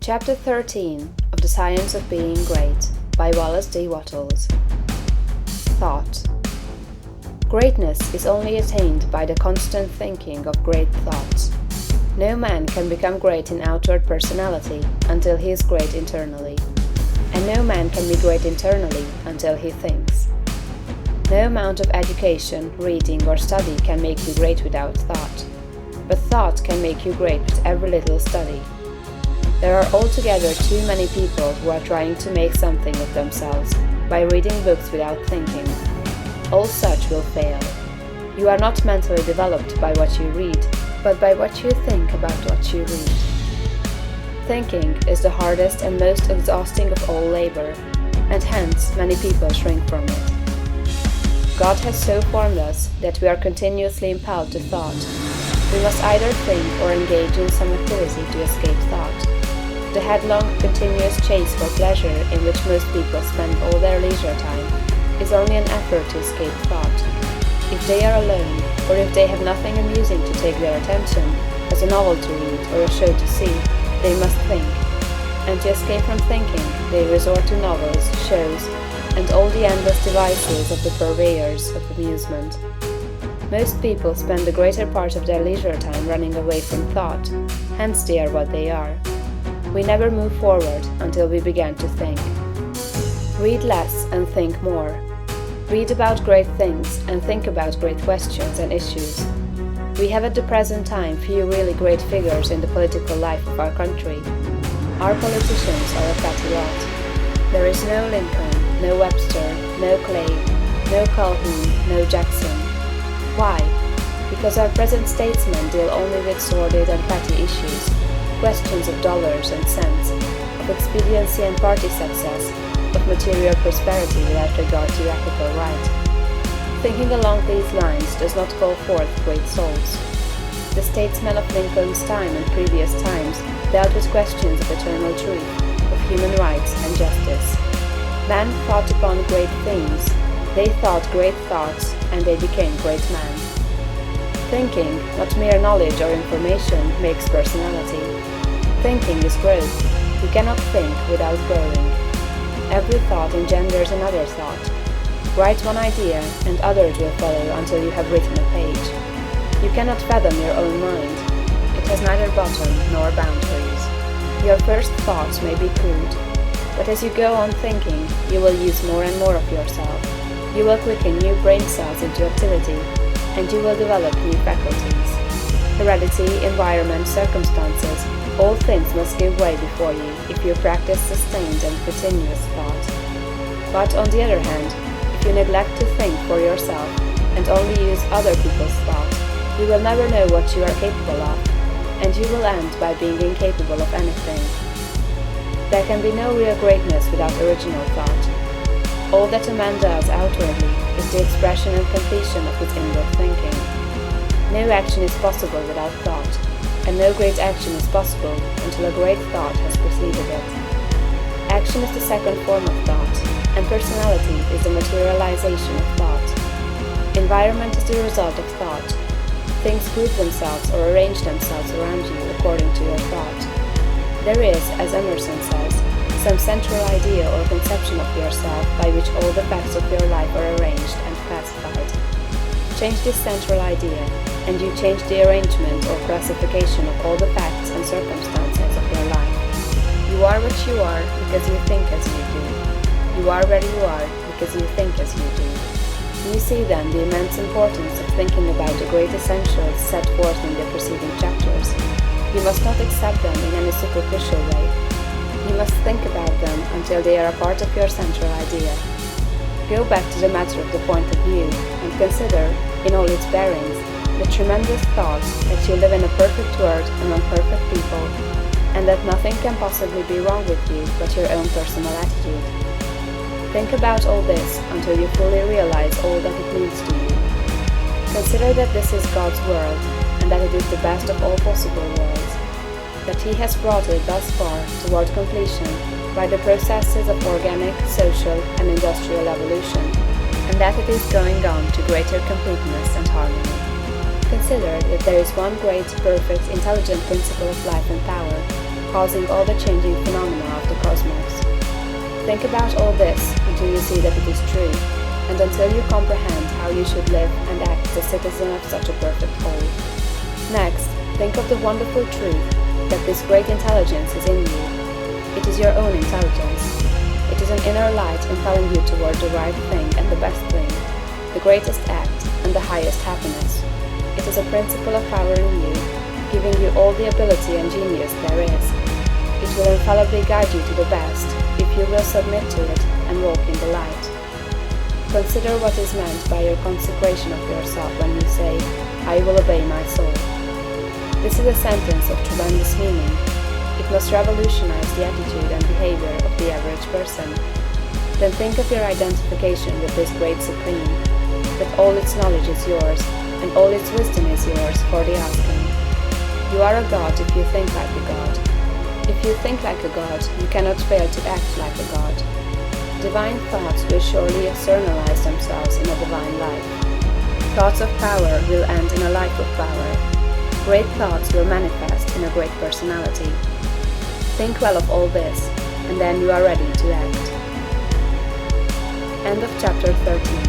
Chapter 13 of The Science of Being Great by Wallace D. Wattles. Thought. Greatness is only attained by the constant thinking of great thoughts. No man can become great in outward personality until he is great internally, and no man can be great internally until he thinks. No amount of education, reading, or study can make you great without thought, but thought can make you great with every little study. There are altogether too many people who are trying to make something of themselves by reading books without thinking. All such will fail. You are not mentally developed by what you read, but by what you think about what you read. Thinking is the hardest and most exhausting of all labor, and hence many people shrink from it. God has so formed us that we are continuously impelled to thought. We must either think or engage in some activity to escape thought. The headlong, continuous chase for pleasure in which most people spend all their leisure time is only an effort to escape thought. If they are alone, or if they have nothing amusing to take their attention, as a novel to read or a show to see, they must think. And to escape from thinking, they resort to novels, shows, and all the endless devices of the purveyors of amusement. Most people spend the greater part of their leisure time running away from thought, hence they are what they are. We never move forward until we begin to think. Read less and think more. Read about great things and think about great questions and issues. We have at the present time few really great figures in the political life of our country. Our politicians are a petty lot. There is no Lincoln, no Webster, no Clay, no Calhoun, no Jackson. Why? Because our present statesmen deal only with sordid and petty issues, questions of dollars and cents, of expediency and party success, of material prosperity without regard to ethical right. Thinking along these lines does not call forth great souls. The statesmen of Lincoln's time and previous times dealt with questions of eternal truth, of human rights and justice. Men thought upon great themes, they thought great thoughts, and they became great men. Thinking, not mere knowledge or information, makes personality. Thinking is growth. You cannot think without growing. Every thought engenders another thought. Write one idea, and others will follow until you have written a page. You cannot fathom your own mind. It has neither bottom nor boundaries. Your first thoughts may be crude, but as you go on thinking, you will use more and more of yourself. You will quicken new brain cells into activity, and you will develop new faculties. Heredity, environment, circumstances, all things must give way before you if you practice sustained and continuous thought. But on the other hand, if you neglect to think for yourself and only use other people's thought, you will never know what you are capable of, and you will end by being incapable of anything. There can be no real greatness without original thought. All that a man does outwardly is the expression and completion of his inward thinking. No action is possible without thought, and no great action is possible until a great thought has preceded it. Action is the second form of thought, and personality is the materialization of thought. Environment is the result of thought. Things group themselves or arrange themselves around you according to your thought. There is, as Emerson says, some central idea or conception of yourself by which all the facts of your life are arranged and classified. Change this central idea, and you change the arrangement or classification of all the facts and circumstances of your life. You are what you are because you think as you do. You are where you are because you think as you do. You see then the immense importance of thinking about the great essentials set forth in the preceding chapters. You must not accept them in any superficial way. You must think about them until they are a part of your central idea. Go back to the matter of the point of view and consider, in all its bearings, the tremendous thought that you live in a perfect world among perfect people, and that nothing can possibly be wrong with you but your own personal attitude. Think about all this until you fully realize all that it means to you. Consider that this is God's world, and that it is the best of all possible worlds, that He has brought it thus far toward completion by the processes of organic, social, and industrial evolution, and that it is going on to greater completeness and harmony. Consider that there is one great, perfect, intelligent principle of life and power, causing all the changing phenomena of the cosmos. Think about all this until you see that it is true, and until you comprehend how you should live and act as a citizen of such a perfect whole. Next, think of the wonderful truth that this great intelligence is in you. It is your own intelligence. It is an inner light impelling you toward the right thing and the best thing, the greatest act and the highest happiness. It is a principle of power in you, giving you all the ability and genius there is. It will infallibly guide you to the best, if you will submit to it and walk in the light. Consider what is meant by your consecration of yourself when you say, "I will obey my soul." This is a sentence of tremendous meaning. It must revolutionize the attitude and behavior of the average person. Then think of your identification with this great Supreme, that all its knowledge is yours, and all its wisdom is yours for the asking. You are a god if you think like a god. If you think like a god, you cannot fail to act like a god. Divine thoughts will surely externalize themselves in a divine life. Thoughts of power will end in a life of power. Great thoughts will manifest in a great personality. Think well of all this, and then you are ready to act. End of chapter 13.